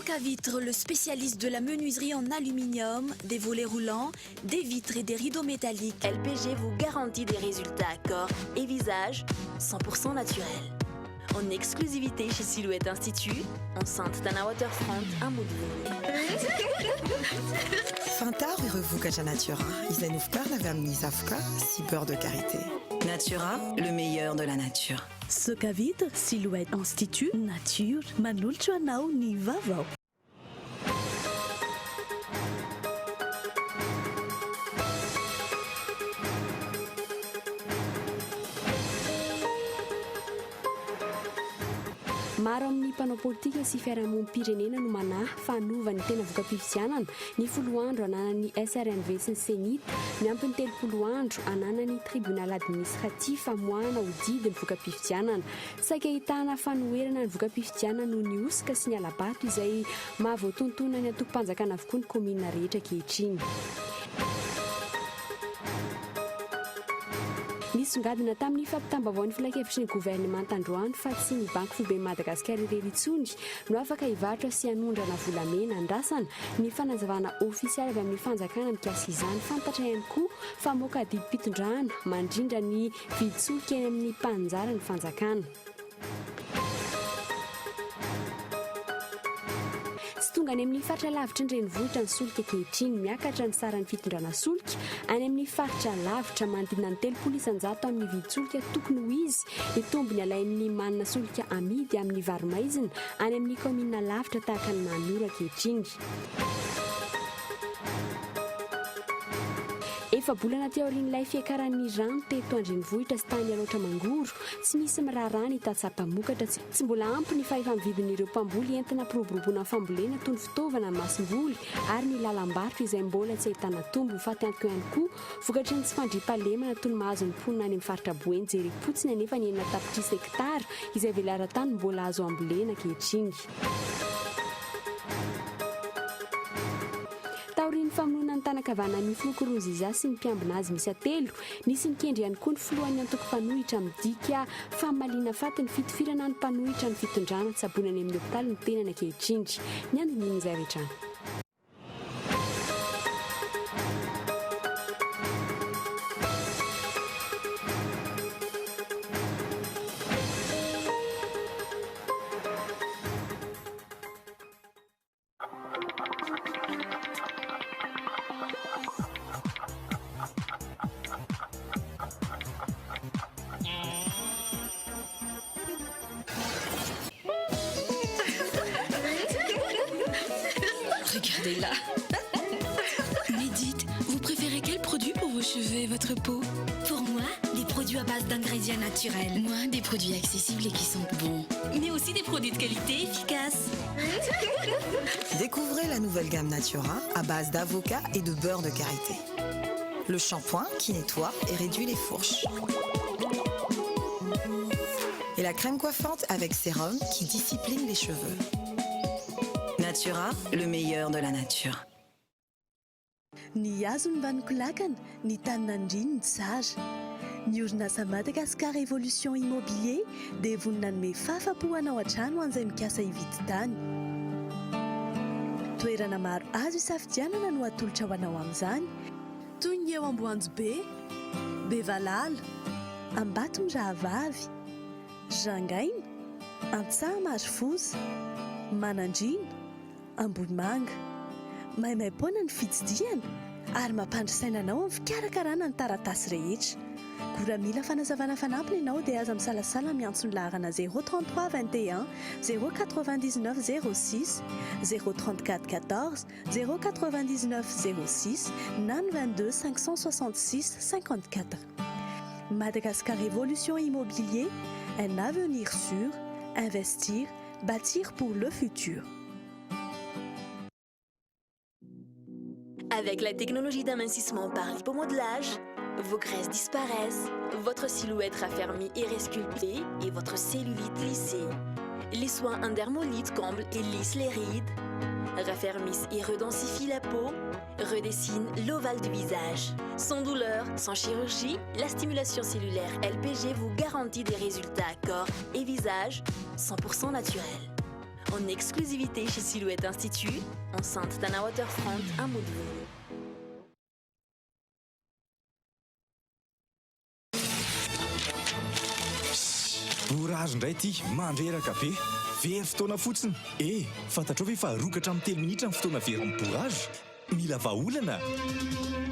Soc à Vitres, le spécialiste de la menuiserie en aluminium, des volets roulants, des vitres et des rideaux métalliques. LPG vous garantit des résultats à corps et visage 100% naturels. En exclusivité chez Silhouette Institut, enceinte Tana Waterfront, un module. Fantar Vuka Natura, Isenufkar Navamni Zafka, si beurre de karité. Natura, le meilleur de la nature. Soc à Vitres, Silhouette Institut, nature, manoltra anao ny vavao. Maro amin'ny mpanao politika sy fiarahamonim-pirenena no manahy fanova ny tena voka-pifidianana ny folo andro ananan'ny SRNV sy ny senita miampy ny telopolo andro ananan'ny tribunal administratif amoahana ho didiny voka-pifidianana saika ahitana fanoherana ny voka-pifidianana no ny osika sy ny alabato izay mahavoatontona ny antoko-panjakana avokoa ny komina rehetra ankehitriny. Nisongadina tamin'ny fampitambavaon'ny filakevitry ny gouvernement androany fa tsy ny banky foiben'ny Madagasikara irery intsony no afaka hivarotra sy hanondrana volamena andrasana ny fanazavana ofisialy avy amin'ny fanjakana mikasika izany fantatra ihany koa fa moka didi-pitondrana mandrindra ny viditsolika eny amin'ny mpanjara ny fanjakana. Tonga any amin'ny faritra lavitra ny renivohitra ny solika ankehitriny miakatra ny saran'ny fitondrana solika any amin'ny faritra lavitra manodidina ny 300,000 amin'ny viditsolika tokony ho izy ny tombony alain'ny manana solika amidy amin'ny varomaizina any amin'ny komina lavitra tahaka ny Manoro ankehitriny. Efa bolana teo aorian'ilay fiakaran'ny rano teto andrenivohitra sy tany aloatra mangoro tsy misy miraharaha ny tatsapamokatra tsy mbola ampy ny fahefa-mividin'ireo mpamboly entina piroboroboana fambolena toy ny fitaovana masom-boly ary ny lalam-barotra izay mbola tsy ahitana tombo faty antoko ihany koa vokatry ny tsy fandriam-pahalemana toy ny mahazo ny mponina any amin'ny faritra Boeny jerim-potsiny anefa ny enina tapitrisa hektara izay velara-tany mbola azo ambolena ankehitriny. Taorian'ny famonoana ny tanakavana ny Fokoroziza sy ny mpiambina azy misy atelo nisy nikendry ihany koa ny filohan'ny antoko-mpanohitra midika fahamaliana faty ny fitifirana ny mpanohitra ny fitondrana tsaboina any amin'ny hopitaly ny tenany ankehitriny ny andininy izay rehetra. Regardez-la. Mais dites, vous préférez quel produit pour vos cheveux et votre peau? Pour moi, des produits à base d'ingrédients naturels. Moi, des produits accessibles et qui sentent bon. Mais aussi des produits de qualité efficaces. Découvrez la nouvelle gamme Natura à base d'avocat et de beurre de karité. Le shampoing qui nettoie et réduit les fourches. Et la crème coiffante avec sérum qui discipline les cheveux. Natura, le meilleur de la nature. Ny hazo ny vanoko lakana, ny taninandriny ny tsara. Ny orinasa Madagascar Évolution Immobilier dia vonina anome fahafa-po hanao an-trano an'izay mikasa hividy tany. Toerana maro azo isafidianana no atolotra ho anao amin'izany toy ny eo Amboanjobe, Bevalala, Ambatondrahavavy, Jangaina, Antsahamashifoza, Manandrina, Ambohimanga. Maimaimpona ny fitsidiana ary mampandrisaina anao amin'ny fikarakarana ny taratasy rehetra. Gora mila fanazavana fanampiny ianao dia aza misalasala miantsona laharana 033 21 099 06 034 14 099 06 na 22 566 54. Madagascar Évolution Immobilier, un avenir sûr, investir, bâtir pour le futur. Avec la technologie d'amincissement par lipomodelage, vos graisses disparaissent, votre silhouette raffermie et resculptée et votre cellulite lissée. Les soins en dermolite comblent et lissent les rides, raffermissent et redensifient la peau, redessinent l'ovale du visage. Sans douleur, sans chirurgie, la stimulation cellulaire LPG vous garantit des résultats à corps et visage 100% naturels. En exclusivité chez Silhouette Institut, enceinte d'un waterfront à Moudou. Bourrage indray ty mandreraka be very fotoana fotsiny fantatrao ve fa rokatra amin'ny 3 minitra ny fotoana very amin'ny bourrage mila vahaolana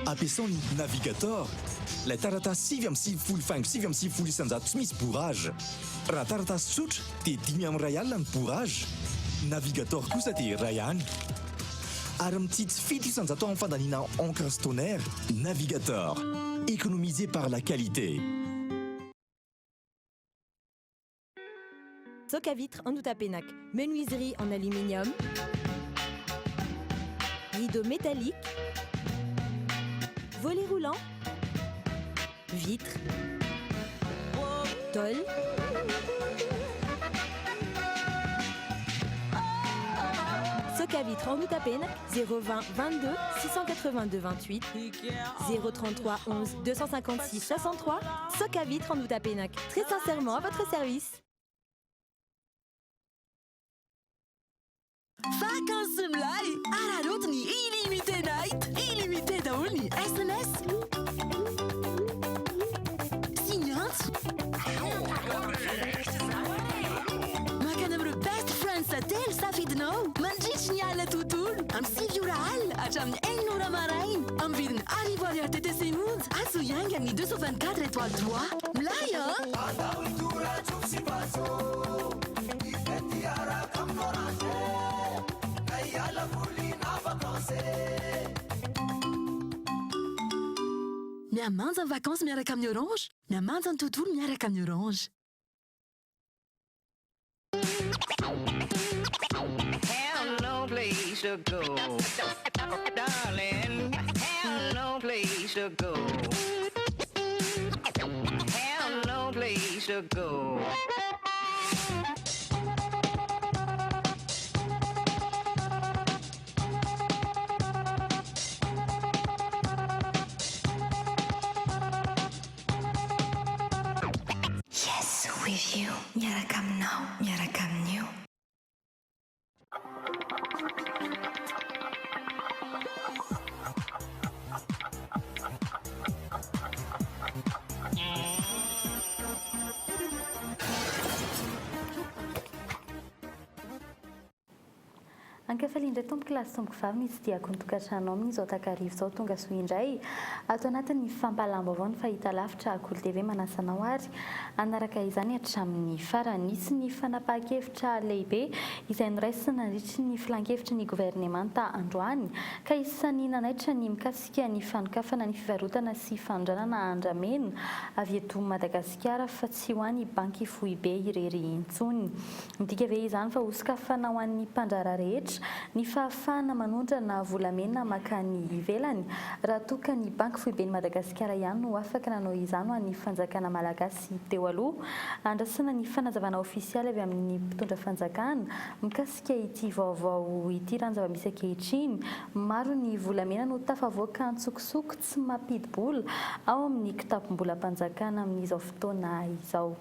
ampiasao ny navigateur ilay taratasy 5 isanjato tsy misy bourrage raha taratasy tsotra dia 5 ny bourrage navigateur kosa dia ray ihany ary mitsitsy 7 isanjato amin'ny fandaniana encre stonaire navigateur économisé par la qualité. Soc à vitre en Outapenac, menuiserie en aluminium, rideaux métalliques, volets roulants, vitres, tôle, Soc à vitre en Outapenac, 020 22 682 28, 033 11 256 63, Soc à vitre en Outapenac, très sincèrement à votre service. Vacances-mlai, Ararotni, illimité night, illimité daoulni, SMS. Signant. Makanam best friends atel safidno, manjich niala tutul, am sivural, acham enura marain, am vidin arrivoria TTC Mood, asu yang ni 224 étoiles 3. Mlai, hein? Miamanza en vacances miaraka amin'ny Orange. Miamanza ny tontolo miaraka amin'ny Orange. Have no place to go, darling. Have no place to go. Have no place to go. With you, miaraka aminao, miaraka amin'io. Ankafalindray tomboky lasy tomboky vavy misy diako ny tokantrano amin'izao takarivo izao tonga soa indray ato anatin'ny fampalambo avao ny fahita lavitra Akolo TV manasanao ary anaraka izany hatramin'ny farany nisy ny fanapahan-kevitra lehibe izay noraisy nandritry ny filan-kevitra ny governemanta androany ka isan'ny nanaitra ny mikasika ny fanokafana ny fivarotana sy fanondranana andramena avy eto Madagasikara fa tsy ho an'ny banky foibe irery intsony midika ve izany fa hosikafana ho an'ny mpandrara rehetra ny fahafahana manondrana volamena makany ivelany raha toa ka ny banky foibe ny Madagasikara ihany no afaka nanao izany ho an'ny fanjakana malagasy teo aloha andrasana ny fanazavana ofisialy avy amin'ny mpitondra fanjakana mikasika ity vaovao ity raha ny zava-misy ankehitriny maro ny volamena no tafavoaka antsokosoko tsy mampidi-bola ao amin'ny kitapom-bolam-panjakana amin'izao fotoana izao.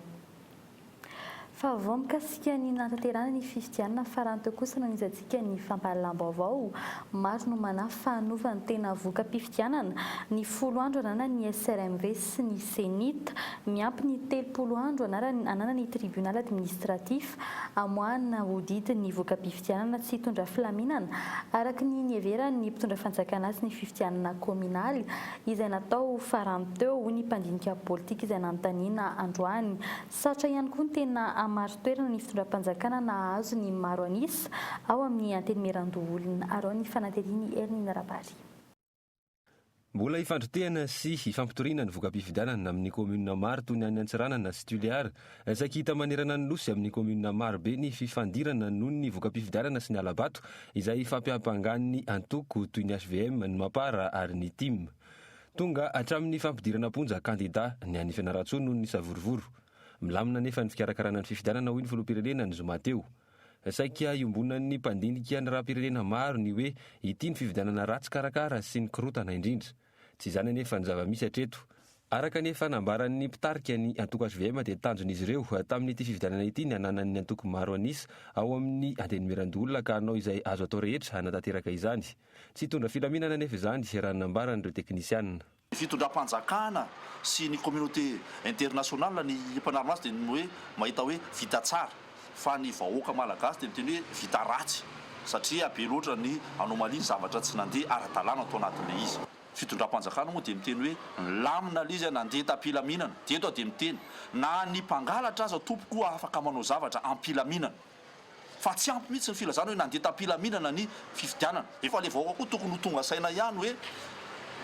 Fa vao mikasika ny nantanterahana ny fifidianana farany teo kosa no nizatsika ny fampahalambo avao maro no manafa fanovany tena voka-pifidianana ny 10 andro anana ny SRMV sy ny Senita miampy ny 30 andro anana ny tribunal administratif amoahana hodidiny voka-pifidianana tsy hitondra filaminana araka ny nieveran'ny mpitondra fanjakana azy ny fifidianana kominaly izay natao farany teo ny mpandinika politika izay nanontaniana androany satra ihany koa ny tena maro toerana ny fitondram-panjakana nahazo ny maro anisa ao amin'ny antenimeran-doolona ary ao ny fananteniny Ernina Rabary. Mbola ifandrotehana sy ifampitoriana ny voka-pifidianana amin'ny komunina maro toy ny any Antsiranana sy Tuliara saika hita manerana ny nosy amin'ny komunina maro be ny fifandirana noho ny voka-pifidianana sy ny alabato izay fampiampangan'ny antoko toy ny HVM, ny Mapara ary ny TIM. Tonga hatramin'ny fampidirana ponja kandida ny any Fianarantsoa noho ny Savorovoro. Milamina nefa ny fikarakarana ny fifidianana hoy ny filoham-pirenena ny zoma teo. Saika iombonan'ny mpandinika ny raha-pirenena maro ny hoe ity ny fifidianana ratsy karakara sy ny korotana indrindra. Tsy izany nefa ny zava-misy hatreto. Araka ny fanambaran'ny mpitarika ny antoko HVM dia tanjon'izy ireo tamin'ity fividianana ity ny ananan'ny antoko maro anisa ao amin'ny andenumeran-dolona ka hanao izay azo atao rehetra hanatanteraka izany. Tsy hitondra filaminana nefa izany raha nambaran'ireo teknisianina. Fitondram-panjakana sy ny communauté internationale ny mpanarina azy dia ny hoe mahita hoe vita tsara fa ny vahoaka malagasy dia miteny hoe vita ratsy satria be loatra ny anomalia zavatra tsy nandeha ara-dalàna atao anatin'ilay izy. Fitondram-panjakana moa dia miteny hoe lamina izy nandeha tampilaminana dia eto dia miteny na ny mpangalatra aza tompokoa afaka manao zavatra ampilaminana fa tsy ampy mihitsy ny filazana hoe nandeha tampilaminana ny fifidianana. Efa le vahoaka koa tokony ho tonga saina ihany hoe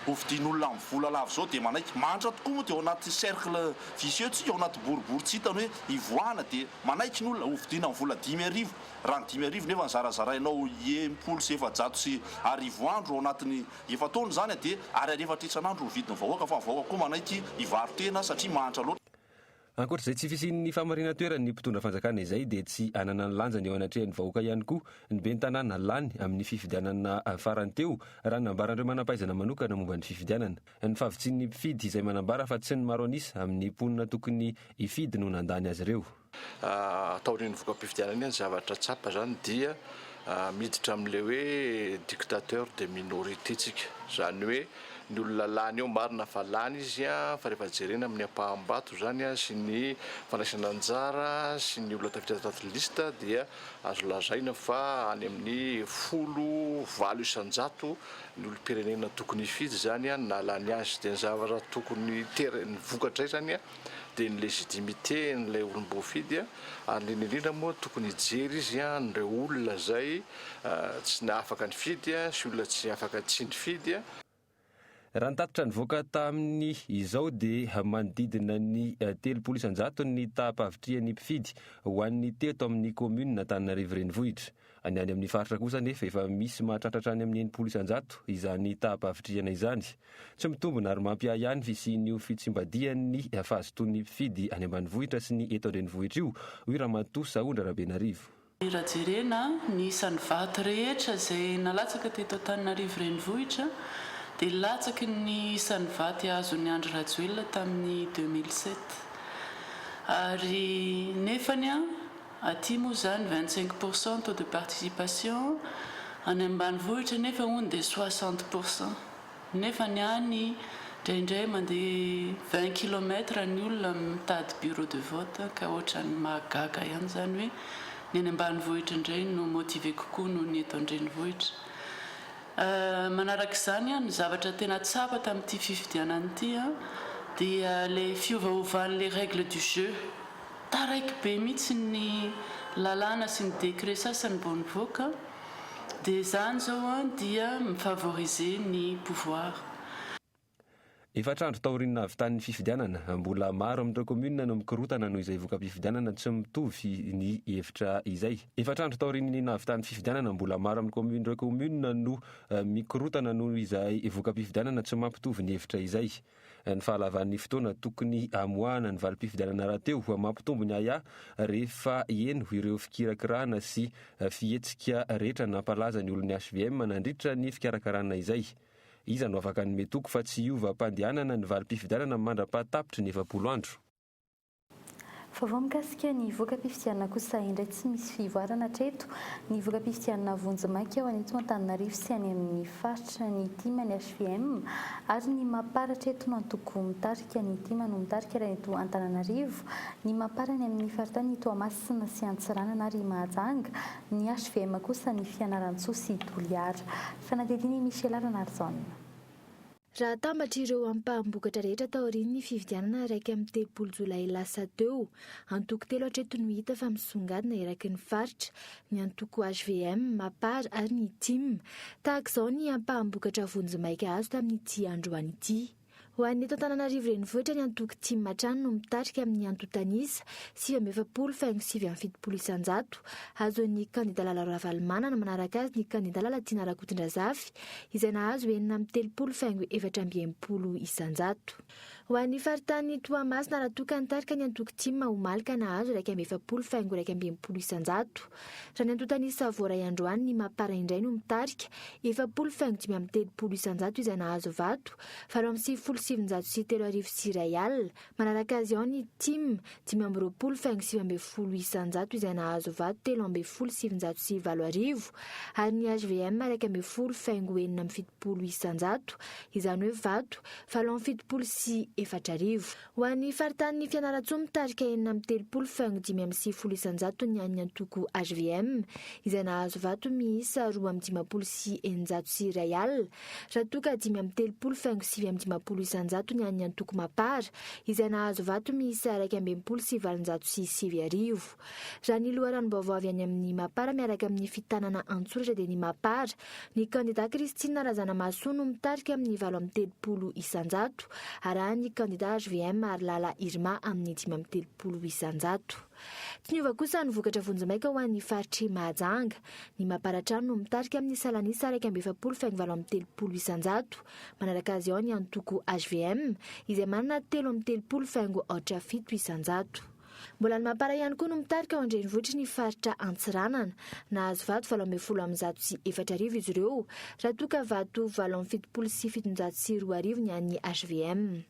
hovidian'olona amin'ny vola lava zao dia manaiky manitra tokoa moa dia ao anaty cercle vicieux tsika ao anaty boribory tsy hitany hoe ivoahana dia manaiky ny olona hovidiana amin'ny vola 10,000 raha ny 10,000 nefa nizarazarainao 1,700 sy arivo andro ao anatin'ny efataona zany dia ary arefatra isan'andro ny vidin'ny vahoaka fa ny vahoaka koa manaiky hivarotena satria manitra loatra. Ankoatr'izay tsy fisian'ny famarina toerany ny mpitondra fanjakana izay dia tsy anana ny lanjany eo anatrehan'ny vahoaka ihany koa ny be ny tanàna lany amin'ny fifidianana farany teo raha nambarandreo manampahaizana manokana momba ny fifidianana. Ny fahavitsin'ny mpifidy izay manambara fa tsy ny maro anisa amin'ny mponina tokony hifidy no nandany azy ireo. Taorian'ny voka-pifidianana ny zavatra tsapa zany dia miditra amin'ilay hoe dictateur de minorité tsika zany hoe ny olona lany eo marina fa lany izy fa rehefa jerena amin'ny ampaham-bato zany sy ny fanaisana anjara sy ny olona tafiditra lista dia azo lazaina fa any amin'ny 10,000 isan-jato ny olom-pirenena tokony hifidy zany na lany azy dia ny zavatra tokony ny vokatray zany dia ny légitimité n'ilay olom-boafidy ary ny indrindra moa tokony hijery izy nireo olona zay tsy afaka ny fidy sy olona tsy afaka tsy ny fidy. Raha nitatitra nivoaka tamin'ny izao dia manodidina ny 300 isan-jato ny tahampavitrian'ny mpifidy ho an'ny teto amin'ny commune Antananarivo renivohitra. Any amin'ny faritra kosa nefa efa misy mahatratratra any amin'ny 100 isan-jato izany tahampavitriana izany. Tsy mitombona ary mampiahy ihany fisian'io fitsimbadian'ny fahazotoan'ny mpifidy any ambanivohitra sy ny eto an-drenivohitra io hoy Ramatoa Saondra Rabenarivo. Raha jerena ny isan'ny vato rehetra izay nalatsaka teto Antananarivo renivohitra dia latsaky ny isan'ny vaty azon'ny Andry Rajoelina tamin'ny 2007 ary nefany aty moa zany 25% taux de participation any ambanivohitra nefa hono dia 60%. Nefa ny any indraindray mandeha 20 km ny olona mitady bureau de vote ka ohatran'ny mahagaga ihany zany hoe ny any ambanivohitra indray no motivé kokoa noho ny eto an-drenivohitra. Manaraka izany ny zavatra tena tsapa tamin'ity fifidianana ity dia le fiovaovan'le règle du jeu taraiky be mihitsy ny lalàna sy ny décret sasany mbo nivoaka dia izany zao dia mifavoriser ny pouvoir. Efatrandro taoriana avy tanin'ny fifidianana mbola maro amin'ireo commune no mikorotana noho izay voka-pifidianana tsy mitovy ny hevitra izay. Efatrandro taoriana avy tanin'ny fifidianana mbola maro amin'ny ireo commune no mikorotana noho izay voka-pifidianana tsy mampitovy ny hevitra izay. Ny fahalavan'ny fotoana tokony amoahana ny valim-pifidianana rahateo mampitombo ny aya rehefa eno ireo fikirakirana sy fihetsika rehetra nampalaza ny olon'ny HVM nandritra ny fikarakarana izay. Iza no afaka ny metoko fa tsy iova mpandehanana ny valim-pifidianana mandra-pahatapitry ny 7 andro. Vao mikasika ny voka-pifidianana kosa indray tsy misy fivoarana hatreto ny voka-pifidianana Vonjimaiky ao aneto Antananarivo sy any amin'ny faritra ny tima ny HVM ary ny maparatra eto no antoko mitarika ny tima no mitarika raha eto Antananarivo ny maparany amin'ny faritra ny Toamasina sy Antsiranana ary Mahajanga ny HVM kosa ny Fianaratsoa sy Toliara. Fanadidiny Michel Aranarzona. Raha tambatra ireo ampahambokatra rehetra taorian'ny fifidianana raika amin'ny 3 Jolay lasa teo, antoko 3 hatreto no hita fa misongadina eraky ny faritra, ny antoko HVM, Mapara ary ny TIM. Tahaka izao ny ampahambokatra Vonjimaiky azo tamin'ity androany ity. Ho an'ny eto Antananarivo renivohitra ny antoko TIM Matrano no mitarika amin'ny Antotanisa 7,7 isan-jato. Azon'ny kandida Lala Ravalomanana manaraka azy ny kandida Lala Tiana Rakotondrazafy izay nahazo 9,7 isan-jato. Ho ho an'ny faritany Toamasina raha toka nitarika ny antoko timma ho malika nahazo 1,7 faingo 1,20 isanjato. Raha ny antotany Savoray Androany ny mapara indray no mitarika 7 faingo 5,30 isanjato izay nahazo vato 7,703 manaraka azy ao ny tim 5,20 faingo 7,10 isanjato izay nahazo vato 3,704 ary ny HVM 1,10 faingo 7,70 isanjato izany hoe vato 7,74. Ho an'ny faritany Fianarantsoa mitarika 9,30 faingo 5,90 isanjato ny an'ny antoko HVM izay nahazo vato miisa 2,50 raha toka 5,30 faingo 7,50 isanjato ny an'ny antoko mapara izay nahazo vato miisa 2,707. Raha ny loharanom-baovao avy any amin'ny mapara miaraka amin'ny fitanana antsoratra dia ny mapara ny kandida Kristina Razanamasoa no mitarika amin'ny 7,30 isanjato ary ny kandida HVM Arlala Irma amin'ny 5,30 isanjato. Tsy niova kosa ny vokatra vonjimaika ho an'ny faritry Mahajanga. Ny maparatrano no mitarika amin'ny salanisa 1,20 faingo 7,30 isanjato manaraka azy ao ny antoko HVM izay manana 3,30 faingo 7 isanjato. Mbola ny mapara ihany koa no mitarika ao an-drenivohitra ny faritra Antsiranana nahazo vato 7,4 izy ireo raha toka vato 7,702 ny an'ny HVM.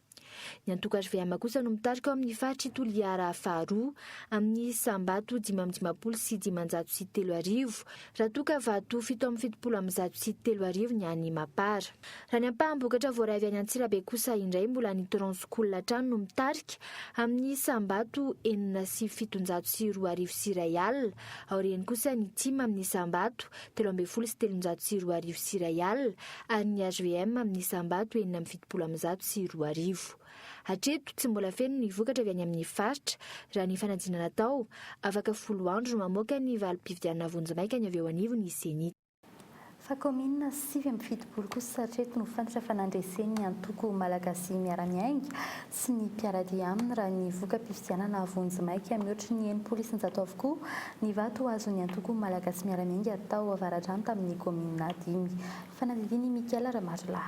Ny antoko HVM kosa no mitarika ao amin'ny faritry Toliara faharoa amin'ny sambato 5,503 raha toka vato 7,703 ny an'ny mapara. Raha ny ampaham-bokatra voaray avy any Antsirabe kosa indray mbola ny Transcool trano no mitarika amin'ny sambato 4,702 aoriany kosa ny tim amin'ny sambato 13,702 ary ny HVM amin'ny sambato 4,702. Hatreto tsy mbola feno ny vokatra avy any amin'ny faritra. Raha ny fanadina natao afaka 10 andro no mamoaka ny valim-pividianana vonjimaika ny avy eo anivony Senit. Fa komina 7,70 kosa hatreto no fantatra fa nandresen'ny antoko malagasy miara-miainga sy ny mpiaradia aminy raha ny voka-pividianana vonjimaika mihoatra ny 9 isanjato avokoa ny vato azon'ny antoko malagasy miara-miainga atao avaradrano tamin'ny komina 5. Fanadidiny Mikaela Ramarila.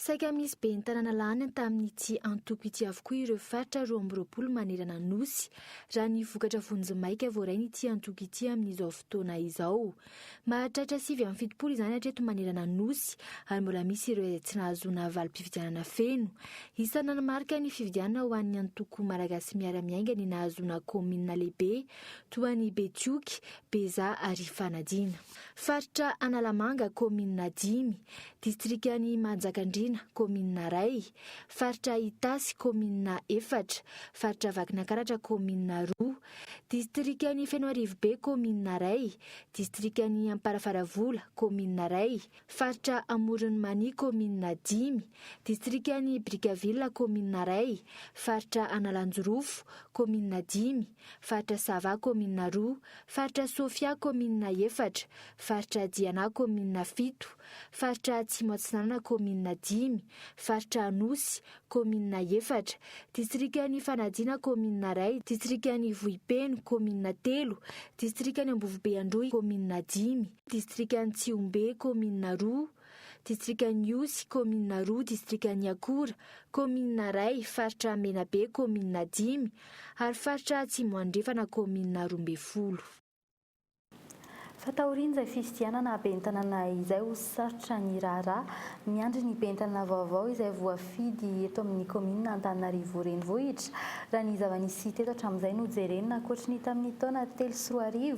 Saika misy be ny tanàna lany tamin'ity antoko ity avokoa ireo faritra 20 manerana nosy raha ny vokatra vonjimaika voarainy ity antoko ity amin'izao fotoana izao. Mahatratra 7,70 izany hatreto manerana nosy ary mbola misy ireo izay tsy nahazona valim-pividianana feno. Isana nanamarika ny fividianana ho an'ny antoko malagasy miara-miainga ny nahazona komina lehibe toa ny Betioky, Beza ary Fanadina. Faritra Analamanga komina 5, distrikany Manjakandriana komina 2, faritra Itasy komina 4, faritra Vakinakaratra komina 2, distrikany Fenoarivo be komina 2, distrikany Amparafaravola komina 2, faritra Amoron'ny Mani komina 5, distrikany Brikavilla komina 2, faritra Analanjorofo komina 5, faritra Sava komina 2, faritra Sofia komina 4, faritra Diana komina 7, faritra Tsimotsinana komina 10, faritra Anosy komina 4, distrikany Fanadina komina 2, distrikany Vohipeno komina 3, distrikany Ambovobe Androy komina 10, distrikany Tsiombe komina 2, distrikany Iosy komina 2, distrikany Akora komina 2, faritra Menabe komina 10 ary faritra Tsimoandrefana komina 12. Fataoriana izay fividianana bentanana izay ho sarotra ny raharaha miandry ny bentanana vaovao izay voafidy eto amin'ny komina Antananarivo renivohitra raha ny zava-nisy teto hatramin'izay no jerenina ankoatra ny tamin'ny taona 3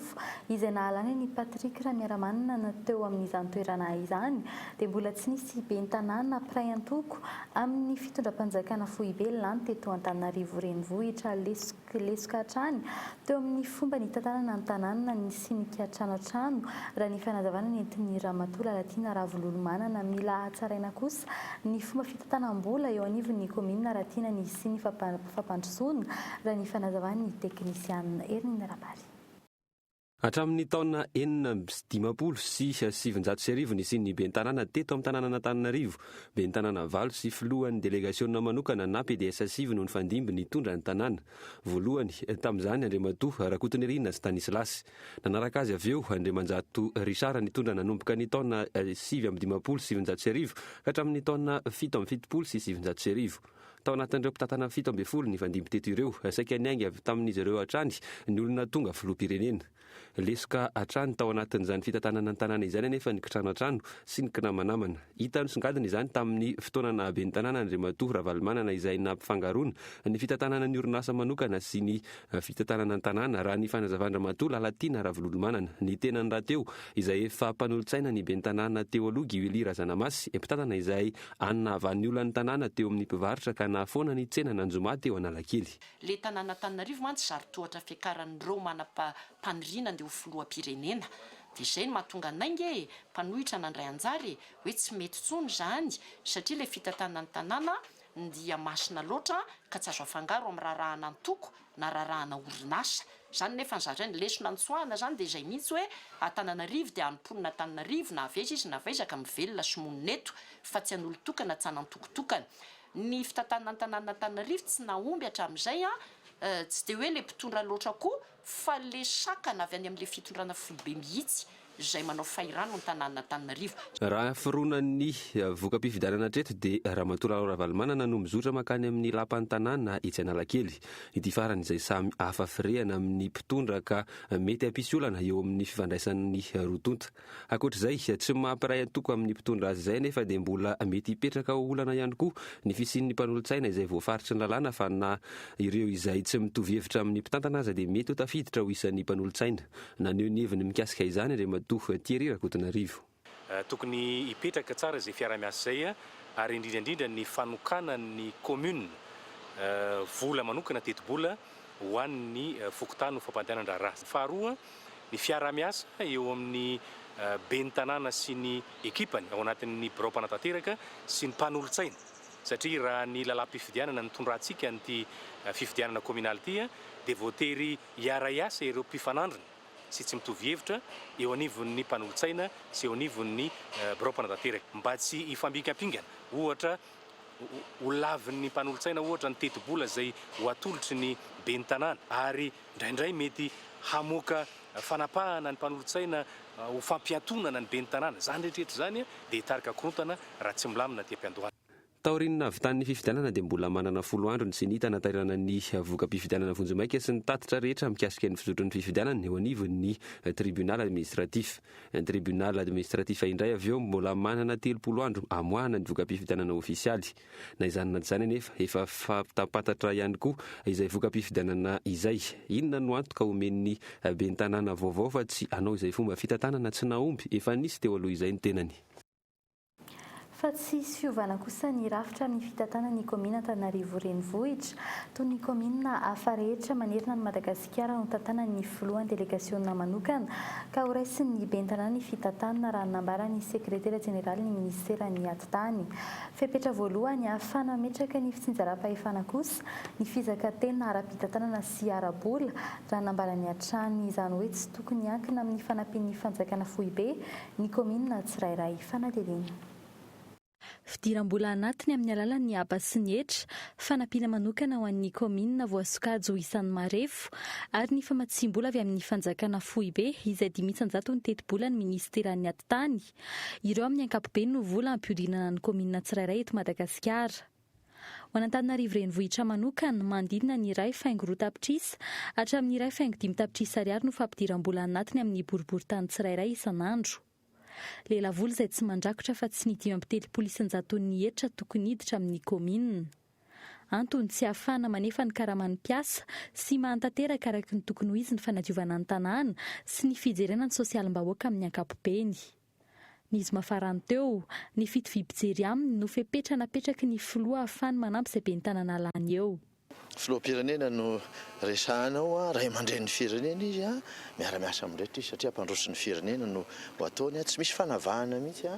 izay nahalany ny Patrik Ramiaramanina nateo amin'izany toerana izany dia mbola tsy nisy bentanana pray antoko amin'ny fitondram-panjakana Fohibe lany teto Antananarivo renivohitra lesoka hatrany teo amin'ny fomba ny tantanana ny tanàna ny sinika trano raha ny fanazavana nentin'ny Ramatoa Lalatina Ravololomanana mila hatsaraina kosa ny fomba fitantanam-bola eo anivon'ny komina raha tiana ny sy ny fampandrosoana raha ny fanazavana ny teknisianina Erinina Rabary. Hatramin'ny taona 450 sy 700 nisy ny bentanana teto amin'ny tanàna Antananarivo. Bentanana 8 sy filohan'ny delegaciona manokana na PDS 7 no nifandimby nitondra ny tanàna. Voalohany tamin'izany Andriamatoa Rakotonerina Stanislas. Nanaraka azy avy eo Andriamanjato Risara nitondra nanomboka ny taona 750 700 ka hatramin'ny taona 770 sy 700. tao anatin'ireo mpitantanana 7 ny vandimby teto ireo saika ny aingy avy tamin'izy ireo hatrany ny olona tonga filoha-pirenena. Lesoka hatrany tao anatin'izany fitantanana ny tanàna izany anefa ny kitrano hatrano sy ny kinamanamana. Hita nisongadina izany tamin'ny fotoana nahabe ny tanàna Andriamatoa Ravalomanana izay nampifangaroana ny fitantanana ny orinasa manokana sy ny fitantanana ny tanàna raha ny fanazavandramatoa Lalatina Ravololomanana. Ny tenany raha teo izay efa mpanolo-tsaina ny be ny tanàna teo aloha Guili Razanamasi, mpitantana izay anona avan'ny olona ny tanàna teo amin'ny mpivarotra ka nahafoana ny tsena Nanjoma teo Analakely. Le tanàna Antananarivo mantsy zary tohatra fiakaran'ireo manam-paniriana andeha ho filoham-pirenena. Dia izay no mahatonga anaingy mpanohitra nandray anjary hoe tsy mety tsony zany satria le fitantanana ny tanàna dia masina loatra ka tsy azo afangaro amin'ny rarahana antoko na rarahana orinasa. Zany nefa nyzatra ny lesona antsoahana zany dia izay mihitsy hoe Antananarivo dia anomponina Antananarivo na aveza izy na avaizaka mivelona sy mononeto fa tsy an'olon-tokana tsy anantokotokana. Ny fitantanana ny tanàna Antananarivo tsy nahomby hatramin'izay tsy dia hoe le mpitondra loatra koa fa le sakana avy any amin'le fitondrana filobe mihitsy izay manao fahirano ny tanàna Antananarivo. Raha fironan'ny voka-pifidianana treto dia Ramatoa Ravalomanana no mizotra makany amin'ny lapan'ny tanàna etsy Analakely. Ity farany izay samy hafa firehana amin'ny mpitondra ka mety hampisy olana eo amin'ny fifandraisan'ny rotonta. Ankoatr'izay tsy mampiray antoko amin'ny mpitondra azy izay nefa dia mbola mety hipetraka olana ihany koa ny fisian'ny mpanolo-tsaina izay voafaritry ny lalàna fa na ireo izay tsy mitovy hevitra amin'ny mpitantana azy dia mety ho tafiditra ho isan'ny mpanolo-tsaina. Naneho ny heviny mikasika izany Thierry Rakotonarivo. Tokony hipetraka tsara izay fiara-miasa izay ary indrindrandrindra ny fanokana ny commune vola manokana teto-bola ho an'ny fokotany ho fampandehanan-draharaha. Faharoa ny fiara-miasa eo amin'ny ben'ny tanàna sy ny ekipany ao anatin'ny birao mpanatanteraka sy ny mpanolo-tsaina satria raha ny lalam-pifidianana nitondrantsika n'ity fifidianana communal ity dia voatery hiara-iasa ireo mpifanandrina sy tsy mitovy hevitra eo anivon'ny mpanolo-tsaina sy eo anivon'ny birao mpanatanteraka mba tsy hifambikampingana. Ohatra ho lavin'ny mpanolo-tsaina ohatra ny teti-bola izay ho atolotry ny ben'ny tanàna ary indraindray mety hamoaka fanapahana ny mpanolo-tsaina ho fampiantonana ny ben'ny tanàna. Zany rehetrarehetra zany dia hitarika korontana raha tsy milamina aty am-piandohana. Taorinina avitan'ny fifidianana dia mbola manana 10 andro ny sy nita natarana ny voka-pifidianana vonjomaika sy ny tatitra rehetra mikasika ny fizotran'ny fifidianana eo anivon'ny tribunal administratif. Ny tribunal administratif indray avy eo mbola manana 30 andro amoahana ny voka-pifidianana ofisialy. Na izany na izany anefa efa fatapatatra ihany koa izay voka-pifidianana izay. Inona no antoka omen'ny ben'ny tanàna vaovao fa tsy anao izay fomba fitantanana tsy nahomby efa nisy teo aloha izay ny tenany. Fa tsy fiovana kosa ny rafitra amin'ny fitantanana ny komina Antananarivo renivohitra toy ny komina hafa rehetra manerana ny Madagasikara no tantana ny filohan'ny delegasiona manokana ka ho raisin'ny ben'ny tanàna ny fitantanana raha nambaran'ny sekretera jeneraly ny ministera ny aty-tany. Fepetra voalohany ahafana metraka ny fitsinjaram-pahefana kosa ny fizaka-tena ara-pitantanana sy ara-bola raha nambaran'ny hatrany izany hoe tsy tokony ankina amin'ny fanampian'ny fanjakana foibe ny komina tsirairay fanadilina. Fidiram-bola anatiny amin'ny alalan'ny aba sy ny hetra, fanampiana manokana ho an'ny komina voasokajy ho isan'ny marefo ary ny famatsiam-bola avy amin'ny fanjakana foibe izay 500 ny teti-bola ny ministeran'ny aty-tany. Ireo amin'ny ankapobeny no vola ampiodinana ny komina tsirairay eto Madagasikara. Ho an'Antananarivo renivohitra manokana mandinina ny iray faingo 2 tapitrisa hatramin'ny iray faingo 5 tapitrisa ariary no fampidiram-bola anatiny amin'ny boriboritany tsirairay isan'andro. Lehilahy izay tsy mandrakotra fa tsy ny 530 ny hetra tokony hiditra amin'ny komina. Antony tsy ahafana manefa ny karaman'ny mpiasa sy mahantanteraka araka ny tokony ho izy ny fanadiovana ny tanàna sy ny fijerenany sosialim-bahoaka amin'ny ankapobeny. Ny izy mafarany teo, ny fito vim-pijery aminy no fepetranapetraky ny filoha ahafany manampy izay ben'ny tanàna lany eo. Filoham-pirenena no resahanao ray aman-dren'ny firenena izy miara-miasa amin'rehetra izy satria ampandroso ny firenena no ho ataony tsy misy fanavahana mihitsy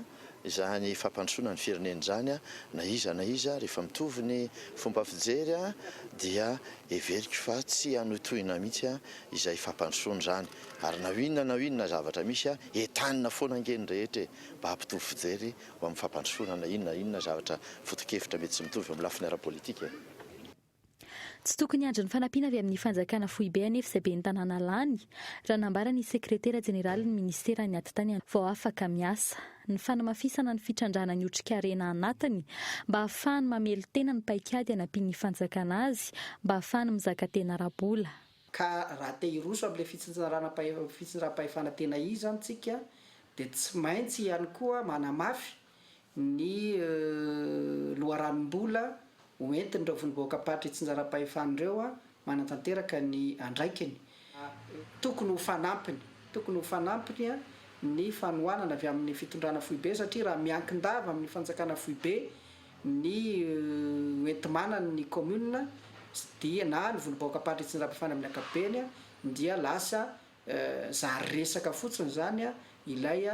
izany fampandrosoana ny firenena izany na iza rehefa mitovy ny fomba fijery dia everiko fa tsy hanotohina mihitsy izay fampandrosoana izany ary na inona zavatra misy entanina foana angeny rehetra mba hampitovy fijery ho amin'ny fampandrosoana na inona zavatra foto-kevitra mety tsy mitovy amin'ny lafiny ara-politika. tsy tokony andro ny fanampiana avy amin'ny fanjakana foibe anefa izay be ny tanàna lany raha nambara ny sekretera jeneraly ny ministera ny aty tany vao afaka miasa ny fanamafisana ny fitrandrana ny otrikaarena anatiny mba ahafahany mamely tena ny paikady hanampiany fanjakana azy mba ahafahany mizaka tena rabola ka raha te hiroso amin'ilay fitsindraram-pahefana tena izy zany tsika dia tsy maintsy ihany koa manamafy ny loharanom-bola hoentiny ireo voniboaka patra itsinjaram-pahefan'ireo manatanteraka ny andraikiny tokony ho fanampiny ny fanohanana avy amin'ny fitondrana foibe satria raha miankin-dava amin'ny fanjakana foibe ny entimanany ny commune dia na ny voniboaka patra itsinjaram-pahefana amin'ny ankapobeny dia lasa zary resaka fotsiny zany ilay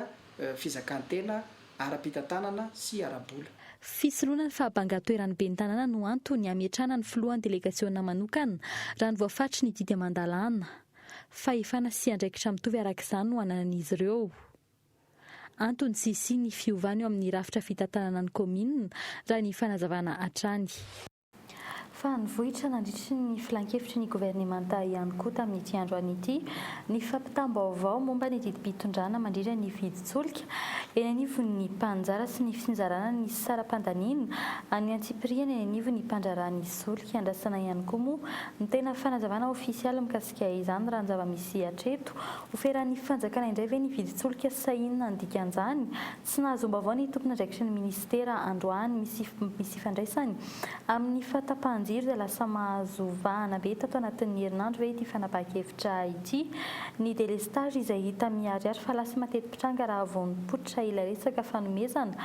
fizakantena ara-pitantanana sy arabola. Fisoloana ny fahabanga-toeran'ny ben'ny tanàna no antony ametrana ny filohan'ny delegatsiona manokana raha ny voafatry ny didy Mandalana. Fahefana sy andraikitra mitovy arak'izany no ananan'izy ireo. Antony sisi ny fiovana eo amin'ny rafitra fitantanana ny commune raha ny fanazavana hatrany. Fa nivohitra nandritry ny filan-kevitry ny governemanta ihany koa tamin'ity andro an'ity ny fampitam-baovao momba ny didi-pitondrana mandritra ny vidin-tsolika eny anivon'ny mpanjara sy ny finjarana ny saram-pandanina any Antsipiriana eny anivon'ny mpanjaran'ny solika andrasana ihany koa moa ny tena fanazavana ofisialy mikasika izany raha ny zava-misy hatreto oferan'ny fanjakana indray ve ny vidin-tsolika sa inona ny dikan'izany tsy nahazomba avao ny tompony andraikitry ny ministera androany misy fandraisany amin'ny fahatapahan izay lasa mahazo vahana be tato anatin'ny herinandro hoe ity fanapahan-kevitra ity ny délestage izay hita miariary fa lasa mateti-pitranga raha vao nipoitra ilay resaka fanomezana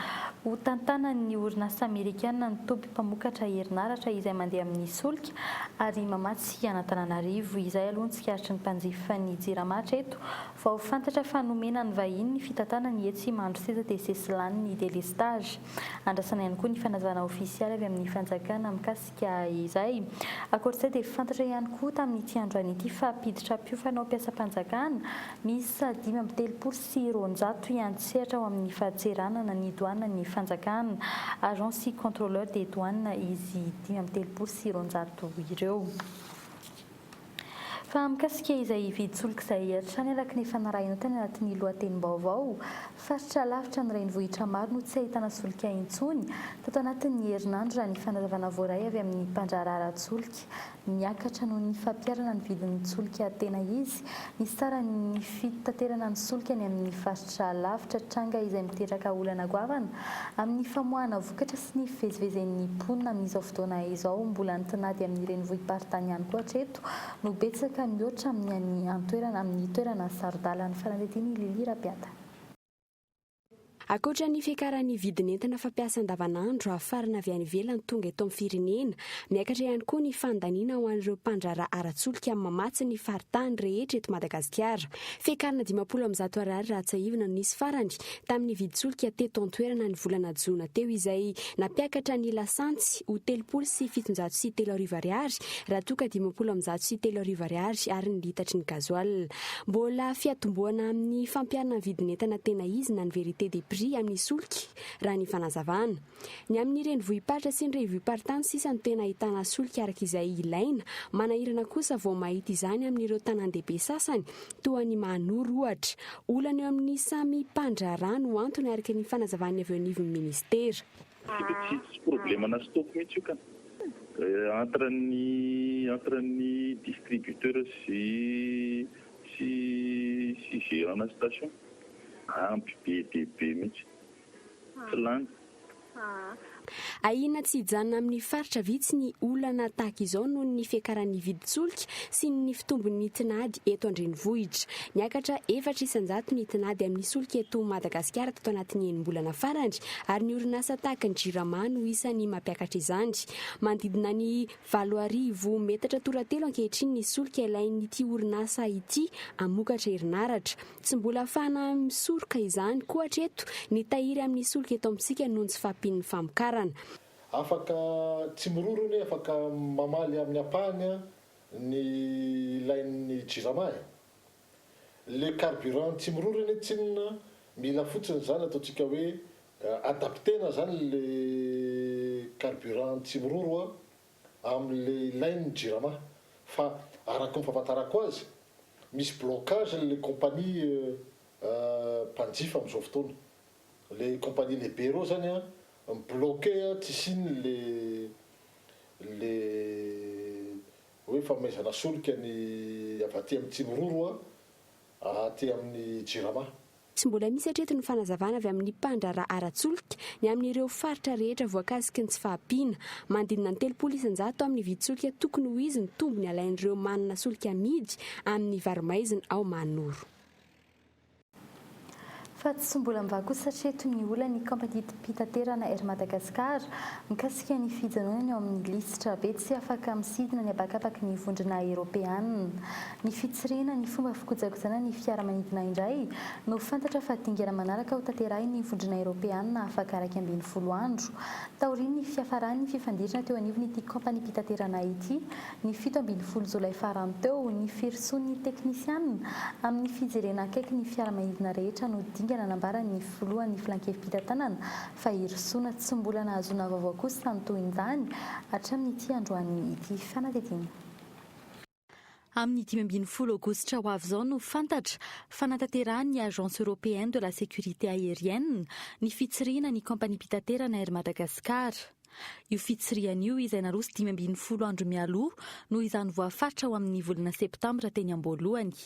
ho tantanan'ny orinasa amerikana ny toby mpamokatra herinaratra izay mandeha amin'ny solika ary mamatsy Antananarivo izay aloha tsikaritra ny mpanjifa ny jiramatra eto fa ho fantatra fa nomena ny vahiny ny fitantanana ny etsy mandro seza dia sesilany ny délestage andrasana ihany koa ny fanazavana ofisialy avy amin'ny fanjakana mikasika izay akoatr'izay dia fantatra ihany koa tamin'ity andro an'ity fa piditra mpiofana ao mpiasam-panjakana misy 530 iantsehatra ao amin'ny fahatseranana ny douane ny fanjakana agence contrôleur des douanes izy 530 ireo. Fa mikasika izay vidin-tsolika izay hatrany araka ny fanarahina tany anatin'ny lohatenim-baovao faritra lavitra ny renivohitra maro no tsy ahitana solika intsony tato anatin'ny herinandro raha ny fanazavana voaray avy amin'ny mpandrara ara-tsolika miakatra noho ny fampiarana ny vidin'ny tsolika tena izy ny sara ny fitaterana ny solika ny amin'ny faritra lavitra tranga izay miteraka olana goavana amin'ny famoahana vokatra sy ny fivezivezen'ny mponina amin'izao fotoana izao mbola nitinady amin'ny renivohim-paritany ihany koa hatreto no betsaka mihoatra amin'ny toerana sarodala ny faran'etiny Lili Rapiata. Akoatra ny fiakaran'ny vidin'entana fampiasa andavanandro afarana avy any ivelany tonga eto amin'ny firenena, miakatra ihany koa ny fandaniana ho an'ireo mpandrara ara-tsolika amin'ny mamatsy ny faritany rehetra eto Madagasikara. Fiakarana 500 ariary raha tsy ahivana no nisy farany tamin'ny vidin-tsolika teto an-toerana ny volana Jona teo izay napiakatra ny lasantsy ho 707 ariary raha toa ka 507 ariary ary ny litatry ny gazoil. Mbola fiatomboana amin'ny fampiarana vidin'entana tena izy na ny vérité des prix amin'ny solika raha ny fanazavana. Ny amin'ny renivohim-paritra sy ny renivohim-paritany sisa ny tena ahitana solika araka izay ilaina, manahirana kosa vao mahita izany amin'ireo tanan-dehibe sasany toa ny Manoro ohatra. Olana eo amin'ny samy mpandrarano no antony araka ny fanazavana avy eo anivon'ny ministera. Tsy problème stock mihitsy io kana. Entre ny distributeur sy gérant station ampy be mihitsy tsy lany. Ahina tsy hijanona amin'ny faritra vitsy ny olana tahaka izao noho ny fiakaran'ny vidin-tsolika sy ny fitombon'ny tinady eto an-drenivohitra. Niakatra 400 ny tinady amin'ny solika eto Madagasikara tato anatin'ny enim-bolana farany ary ny orinasa tahaka ny Jirama no isan'ny mampiakatra izany. Manodidina ny 7,000 metatra toratelo ankehitriny ny solika ilain'ity orinasa ity amokatra herinaratra. Tsy mbola ahafahana misoroka izany koa hatreto ny tahiry amin'ny solika eto amintsika noho tsy fampian'ny famokarana. Afaka tsy mirorony, afaka mamaly amin'ny apahany ny lain'ny Jirama. Le carburant tsy mirorony tsy mila fotsiny zany ataontsika hoe adaptena zany le carburant tsy miroro amin'le ilainy jirama fa araka ny fahafantarako azy misy blocage le compagnie mpanjifa amin'izao fotoana le compagnie lehibe reo zany a mibloqué tsy siny le hoe famaizana solika ny avy aty amin'ny Tsimororo aty amin'ny jirama. Tsy mbola misy hatreto ny fanazavana avy amin'ny mpandraraha ara-tsolika ny amin'ireo faritra rehetra voakasiky ny tsy fahampiana mandinina ny 300 amin'ny vidin-tsolika tokony ho izy ny tombony alain'ireo manana solika amidy amin'ny varimaizina ao Manoro. Fa tsy mbola mivaha kosa hatreto ny olana ny kompania mpitaterana Air Madagascar mikasika ny fijanonany ao amin'ny lisitra be tsy afaka misidina ny abakabaka ny vondrona Eropeana. Ny fitsirena ny fomba fikojakojana ny fiaramanidina indray no fantatra fa dingana manaraka ho tanterahin ny vondrona Eropeana afaka araka 12 andro. Taorian'ny fiafaran'ny fifandirana teo anivon'ity kompania mpitaterana ity ny 17 Jolay farany teo ny firison'ny teknisianina amin'ny fijerena akaiky ny fiaramanidina rehetra no dingana nambara ny filohan'ny filankevim-pitantanana fa irisoana tsy mbola nahazoana vaovao kosa tanotoin'izany hatramin'ity androany ity fanadidina. Amin'ny 15 Aogositra ho avy izao no fantatra fa natanterahany Agence Européenne de la Sécurité Aérienne ny fitsirihana ny kompania mpitaterana Air Madagascar. Io fitsirihana io izay naroso 15 andro mialoha no izany voafaritra ho amin'ny volana septambra teny am-boalohany.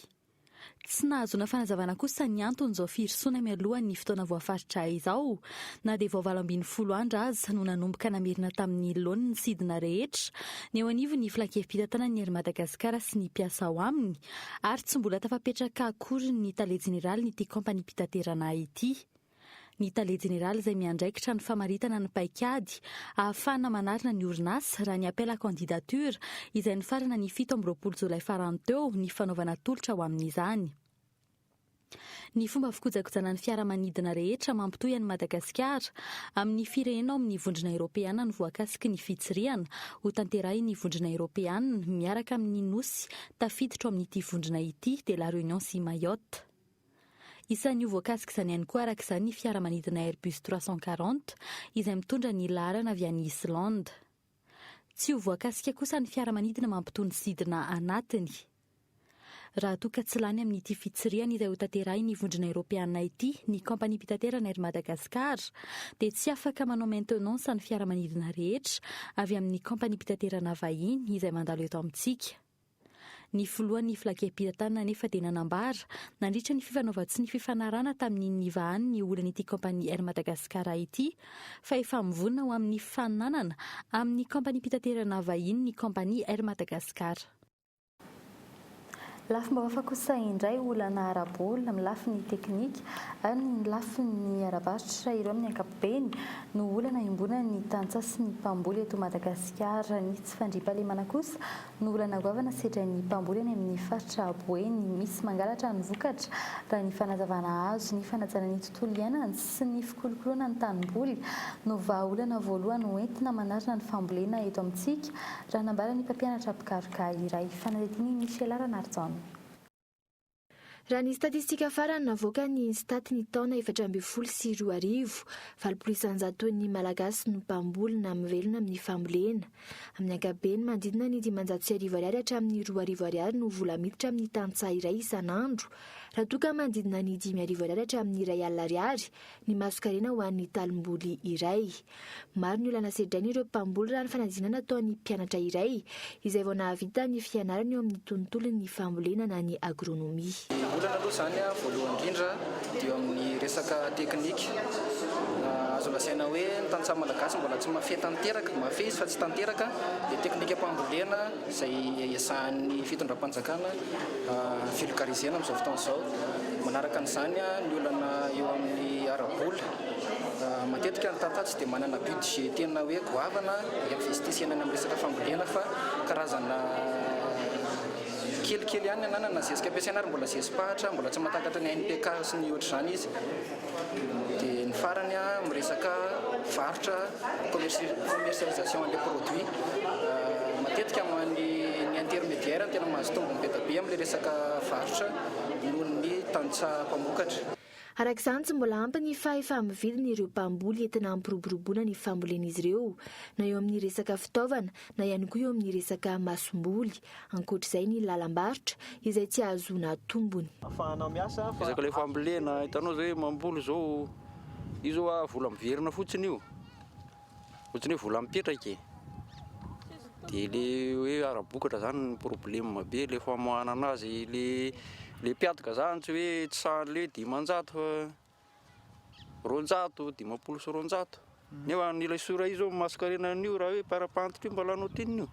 Tsy nahazoana fanazavana kosa ny anton'izao firisoana mialoha ny fotoana voafaritra izao na dia vao 12 andro aza no nanomboka namerina tamin'ny laony ny sidina rehetra ny eo anivon'ny filankevim-pitantanana ny Air Madagascar sy ny mpiasa ao aminy ary tsy mbola tafapetraka akory ny tale jeneraly nyity kompania mpitaterana ity. Ny tale jeneraly izay miandraikitra ny famaritana ny paikady ahafahana manarina ny orinasa raha ny apela candidature izay ny farana ny 17 Jolay farany teo ny fanaovana tolotra ao amin'izany. Ny fomba fikojakojana ny fiaramanidina rehetra mampitohy an'i Madagasikara amin'ny firenena ao amin'ny vondrona Eropeana ny voakasiky ny fitsirihana ho tanterahin'ny vondrona Eropeana miaraka amin'ny nosy tafiditra ao amin'ity vondrona ity de la Réunion sy Mayotte. Isan'io voakasiky izany ihany koa araka izany ny fiaramanidina Airbus 340 izay mitondra ny laharana avy any Islande. Tsy ho voakasika kosa ny fiaramanidina mampitohy ny sidina anatiny. Raha toa ka tsy lany amin'ity fitsirihana izay ho tanterahin'ny vondrona Eropeana ity ny kompania mpitaterana Air Madagascar dia tsy afaka manao maintenance ny fiaramanidina rehetra avy amin'ny kompania mpitaterana vahiny izay mandalo eto amintsika. Ny filohan'ny filankevim-pitantanana nefa dia nanambara nandritra ny fifanaova tsy ny fifanarana tamin'ny nivahany ny olan'ity kompania Air Madagascar ity fa efa mivonina ho amin'ny fananana amin'ny kompania mpitaterana vahiny ny kompania Air Madagascar. Lafimba vafa kosa indray olana arabola amin'ny lafin'ny teknika ary ny lafin'ny arabaritra ireo amin'ny ankapobeny no olana imbona ny tantsasy ny mpamboly eto Madagasikara ny tsy fandriam-pahalemana kosa no olana goavana sedra ny mpamboly any amin'ny faritra aboeny misy mangalatra ny vokatra raha ny fanazavana azo ny fanajana ny tontolo iainana sy ny fikolokoloana ny tanimboly no vahaolana voalohany hoentina manarina ny fambolena eto amintsika raha nambara ny mpampianatra mpikaroka iray fanadidiny Michel Aranardzon. Raha ny statistika farany navoaka ny staty ny taona 2024 valopolo-isanjaton'ny malagasy no mpamboly na mivelona amin'ny fambolena. Amin'ny ankapobeny mandidina ny 500 ariary hatramin'ny 2 ariary no vola miditra amin'ny tantsaha iray isan'andro. Raha toa ka mandidina ny 5 ariary hatramin'ny 1 ariary ny masokarena ho an'ny talim-boly iray. Maro ny olana sedrainy ireo mpamboly raha ny fanadinana ataon'ny mpianatra iray izay vao nahavita ny fianarany eo amin'ny tontolon'ny fambolena na ny agronomia. Olana aloha zany voalohany indrindra dia amin'ny resaka teknika. Azo lasaina hoe ny tantsaha malagasy mbola tsy mafy tanteraka, mafy izy fa tsy tanteraka dia teknika mpambolena izay iasahan'ny fitondram-panjakana filokariziana amin'izao fotoana izao. Manaraka an'izany ny olana eo amin'ny arabola matetika ny tantsaha tsy dia manana budget tena hoe goavana investisi any amin'ny resaka fambolena fa karazana kelikely ihany ananana zezika ampiasaina ary mbola zezi-pahatra mbola tsy mahatakatra ny NPK sy ny ohatr' izany izy. Dia ny farany miresaka varotra commercialisation des produits matetika amin'ny intermédiaire tena mahazo tombony be dia be amin'ilay resaka varotra noho ny tantsaha mpamokatra. arak'izany tsy mbola ampy ny fahefa-mividiny ireo mpamboly entina ampiroboroboana ny fambolen'izy ireo na eo amin'ny resaka fitaovana na ihany koa eo amin'ny resaka masomboly ankoatr'izay ny lalam-barotra izay tsy ahazoana tombony. Resaka le fambolena hitanao zao hoe mamboly zao io zao vola miverina fotsiny io ohatrany hoe vola mipetraka dia le hoe ara-bokatra zany ny problème be le famoahana anazy le piataka zany tsy hoe tsy sahan'le 500 fa 200 500 sy 200 nefa nilay sora io zao maskarena an'io raha hoe parapantitra io mbola notininy io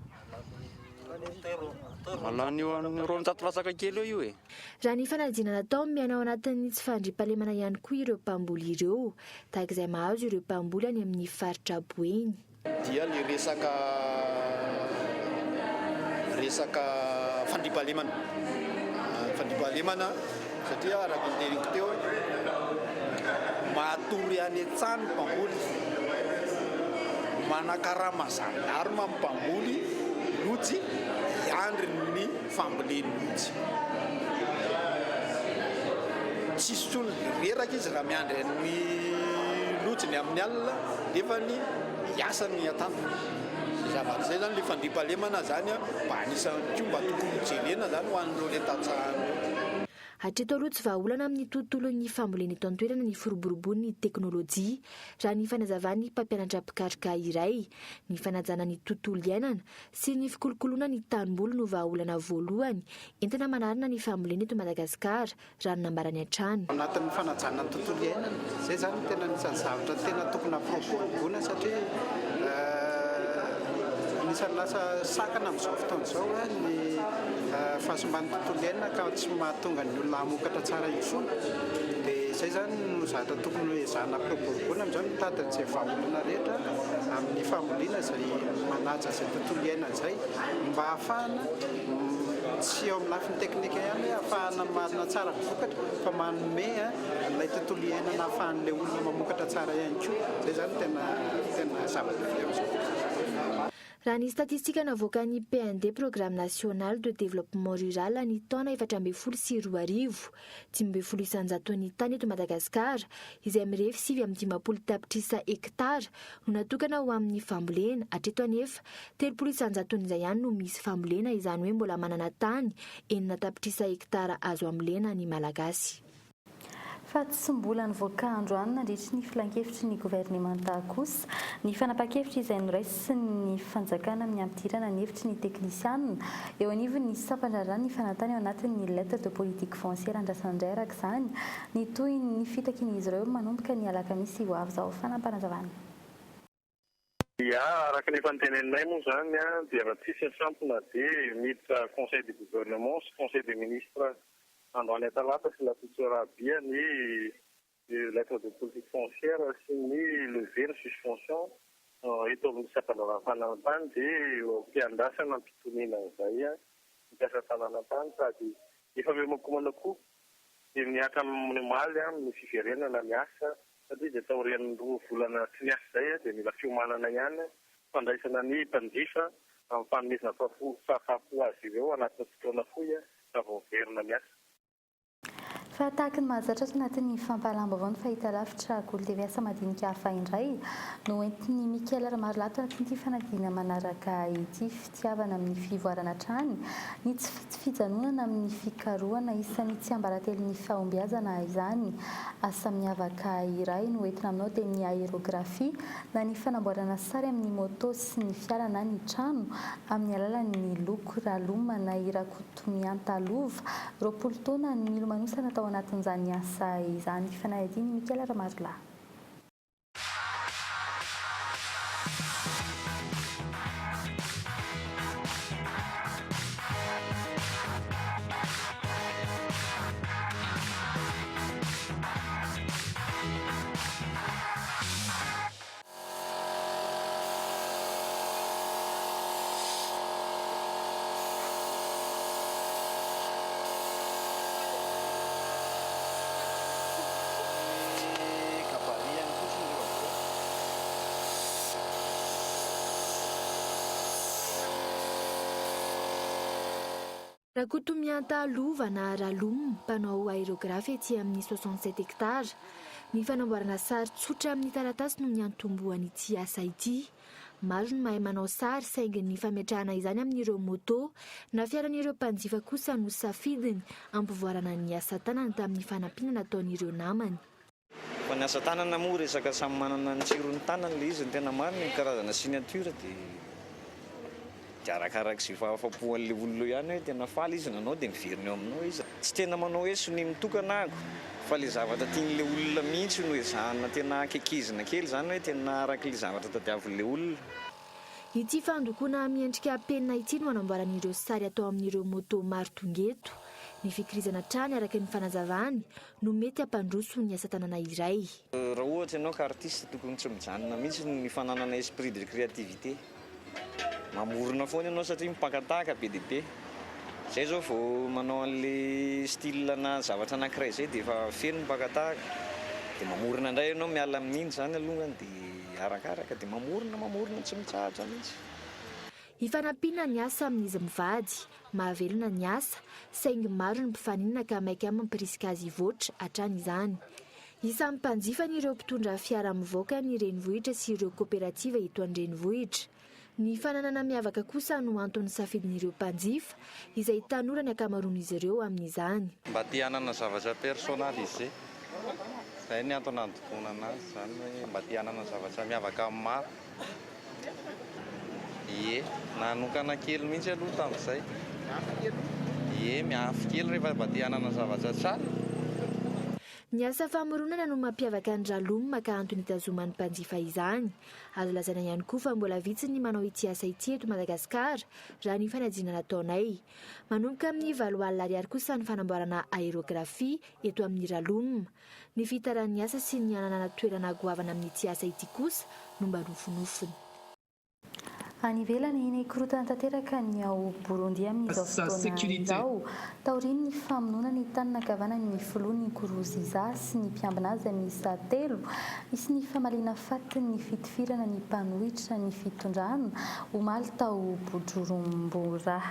malany eo amin'ny 200 lasaka kely eo io e. Raha ny fanadina natao miaina ao anatin'ny tsy fandriampahalemana ihany koa ireo mpamboly ireo tahaka izay mahazo ireo mpamboly any amin'ny faritra Boeny. Dia ny resaka fandriampahalemana satria raha-panderiko teo mahatory any an-tsany mpamboly manakarama zandarma mpamboly lotsy iandry ny famboleny lotsy tsisy tsony reraka izy raha miandry ny lotsy ny amin'ny alina nefa ny iasany atanto zavatra zay zany le fandriampahalemana zany mba anisan'ny ko mba tokony jerena zany ho an'ireo le tantsahany. Hatreto aloha tsy vahaolana amin'ny tontolon'ny fambolena eto an-toerana ny firoborobon'ny teknôlôjia raha ny fanazavan'ny mpampianatra pikaroka iray ny fanajana ny tontolo iainana sy ny fikolokoloana ny tanimboly no vahaolana voalohany entina manarina ny fambolena eto Madagasikara raha ny nambarany hatrany. Anatin'ny fanajana ny tontolo iainana zay zany tena anisan'ny zavatra tena tokony ampiroboroboana satria anisan'ny lasa sakana amin'izao fotoana izao ny fahasimban'ny tontolo iainana ka tsy mahatonga ny olona hamokatra tsara intsony dia izay zany no zavatra tokony hoe ezahana ampiroboroboana amin'izao mitadin'izay vahaolana rehetra amin'ny fambolena izay manaja izay tontolo iainana izay mba ahafahana tsy eo amin'ny lafiny teknika ihany hoe ahafahana marina tsara vokatra fa manome ilay tontolo iainana ahafahan'ilay olona mamokatra tsara ihany koa izay zany tena zavatra amin'izao. Raha ny statistika navoakan'ny PND Programme National de Développement Rural ny taona 2014 5,900 ny tany eto Madagasikara izay mirefy 7,50 tapitrisa hektara no natokana ho amin'ny fambolena hatreto anefa 3,100 izay ihany no misy fambolena izany hoe mbola manana tany 4 tapitrisa hektara azo ambolena ny malagasy. Fa tsy mbola nivoaka androany nandritra ny filan-kevitry ny governemanta kosa ny fanapa-kevitra izay noraisy ny fanjakana amin'ny ampidirana ny hevitry ny teknisianina eo anivony ny sampandrarana ny fanatany ao anatin'ny lettre de politique foncière andrasandray araka izany ny toy ny fitakin'izy ireo manomboka ny alakamisy ho avy izao fanampanazavana. Ya araka ny fanteneninay moa zany dia raha tsisy sampona dia miditra conseil du gouvernement sy conseil des ministres androany atalata sy latotsorabia ny lettre de politique foncière sy ny levée ny suspension eto amin'ny sampandrarana-tanànatany dia mpiandrasana mpitonina izay mpiasa tanànatany sady efa memokomana koa dia miaka amin'ny maly amin'ny fiverenana miasa satria dia taorian'ny 2 volana tsy miasa zay dia mila fiomanana ihany fandraisana ny mpanjifa amin'ny fanomezana fahafapo azy ireo anatin'ny fotoana fohy vao-verina miasa. Fa tahaka ny mahazatra anatin'ny fampahalam-baovao ny fahita lavitra Golo TV asa madinika hafa indray no entin'ny Mikael Marlato anatin'ity fanadina manaraka ity fitiavana amin'ny fivoarana trany ny tsy fijanonana amin'ny fikarohana isan'ny tsy ambaratelon'ny fahombiazana izany asa miavaka iray no entina aminao dia ny aérografia na ny fanamboarana sary amin'ny moto sy ny fiara na ny trano amin'ny alalan'ny loko ralomana irakoto miantalova 20 taona ny milomanosana tao anatin'izany asa izany fanadiny Mikael Marla. Rakotomianta Lovana Ralom, mpanao aérographe ety amin'ny 67 hektara. Ny fanamboarana sary tsotra amin'ny taratasy no niantombohan'ity asa ity. Maro no mahay manao sary saingy ny fametrahana izany amin'ireo moto na fiaran'ireo mpanjifa kosa no safidiny ampivoarana ny asa tanana tamin'ny fanampiana nataon'ireo namany. Fa ny asa tanana moa resaka samy manana ny tsirony tanana le izy ny tena marina ny karazana signature dia arakaraka sy fahafapoan'le olona ihany hoe tena faly izy nanao dia miveriny eo aminao izy. Tsy tena manao hoe sony mitokana ako fa le zavatra tian'le olona mihitsy no ezahana tena akekizina kely zany hoe tena arak'le zavatra tadiavin'le olona. Ity fandokoana miendrika penina ity no anamboaran'ireo sary atao amin'ireo moto maro tongeto. Ny fikirizana trany araka ny fanazavany no mety hampandroso ny asa tanana iray. Raha ohatra ianao ka artiste tokony tsy mijanona mihitsy ny fananana esprit de créativité. Mamorona foana ianao satria mipakataka be dia be. Zay zao vao manao an'le style na zavatra anankiray zay dia efa feno mipakataka. Dia mamorona indray ianao miala amin'iny zany alongany dia arakaraka dia mamorona tsy mitsahatra mihitsy. Hifanampiana ny asa amin'izy mivady, mahavelona ny asa, saingy maro ny mpifaninana ka maika mampirisika azy voatra hatrany izany. Isan'ny mpanjifa ireo mpitondra fiara mivoaka ny renivohitra sy ireo kooperativa eto an-drenivohitra. Ny fananana miavaka kosa no antony safidin'ireo mpanjifa izay tanora ny akamaroan'izy ireo amin'izany. Mba tia hanana zavatra personnalisé. Zay ny antony andokoana anazy zany hoe mba tia hanana zavatra miavaka amin'ny maro. Ie, nanokana kely mihitsy aloha tamin'izay. Ie, miafy kely rehefa mba tia hanana zavatra tsara. Ny asa famoronana no mampiavaka ny Ralom ka antony itazoman'ny mpanjifa izany. Azo lazaina ihany koa fa mbola vitsy ny manao ity asa ity eto Madagasikara raha ny fanadina nataonay. Manomboka amin'ny 7 alina ariary kosa ny fanamboarana aérographe eto amin'ny Ralom. Ny fitaran'ny asa sy ny ananana toerana goavana amin'ity asa ity kosa no mba nofinofiny. Any ivelany ny korontana tanteraka ny ao Burundi amin'izao fotoana izao taoriny ny famonoana ny tanana kavanany ny filohan'ny Nkurunziza sy ny mpiambina azy miisa 3 misy ny famalina fatiny ny fitifirana ny mpanohitra ny fitondrana omaly tao Bujumbura.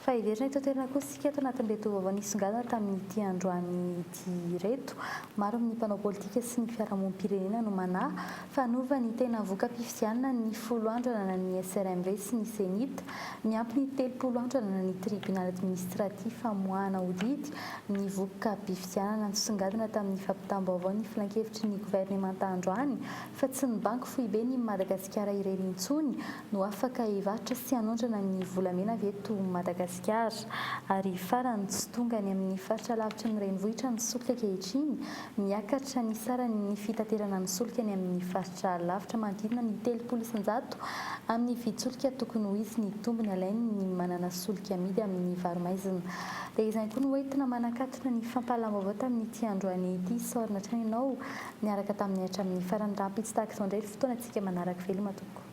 Fa iverina ito toerana koa sika eto anatin'ireto vaovao nisongadina tamin'ity androany ity reto. Maro amin'ny mpanao politika sy ny fiarahamonim-pirenena no manahy fanova ny tena voka-pifidianana ny 10 andro ananan'ny SRMV sy ny senita miampy ny 30 andro ananan'ny tribunal administratif amoahana odidy ny voka-pifidianana nisongadina tamin'ny fampitam-baovao ny filan-kevitry ny gouvernemanta androany fa tsy ny banky foibe ny Madagasikara irery intsony no afaka hivarotra sy hanondrana ny volamena avy eto Madagasikara. Ary farany tsy tonga ny amin'ny faritra lavitra ny renivohitra ny solika ankehitriny miakatra ny sarany ny fitaterana ny solika ny amin'ny faritra lavitra manodidina ny 300 amin'ny vidin-solika tokony ho izy ny tombony alainy ny manana solika amidy amin'ny varomaizina. Dia izany koa no hoentina manakatona ny fampahalaam-baovao tamin'ity androany ity saorina hatrany ianao niaraka tamin'ny hatramin'ny farany rampitsy tahaka izao indray fotoana antsika manaraka veloma tokoa.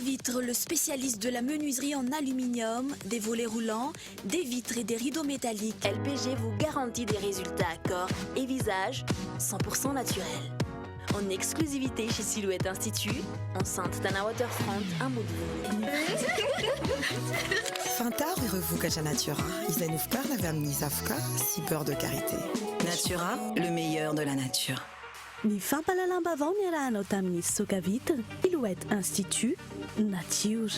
Vitre, le spécialiste de la menuiserie en aluminium, des volets roulants, des vitres et des rideaux métalliques. LPG vous garantit des résultats corps et visage 100% naturels. En exclusivité chez Silhouette Institut, enceinte Tana Waterfront, un module. Fantar revuka Natura. Isanufkar la misafka, si beurre de karité. Natura, le meilleur de la nature. Ny fampalalam-bavao ny arahanao tamin'ny soka vitre Silhouette Institut Nature.